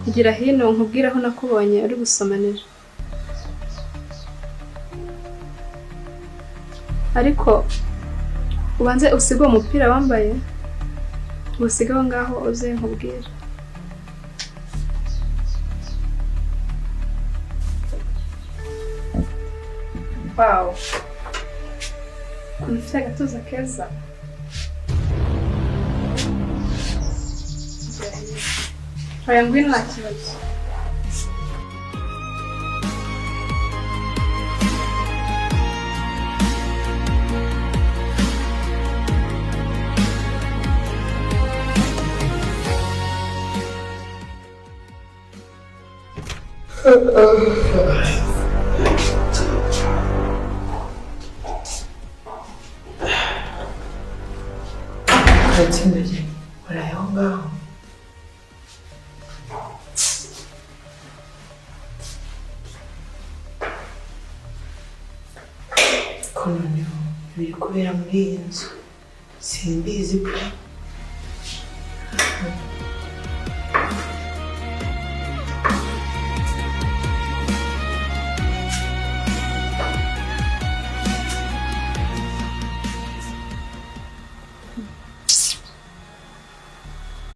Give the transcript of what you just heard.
Igira hino nkubwira aho nakubonye uri gusomanira. Ariko ubanze usiga uwo mupira wambaye, usigaho ngaho uze nkubwira. Wow, ufite agatuza keza. Oya ngwino nta kibazo. Karabaye, uraho ngaho? Ko noneho biri kubera muri iyi nzu simbizi pe.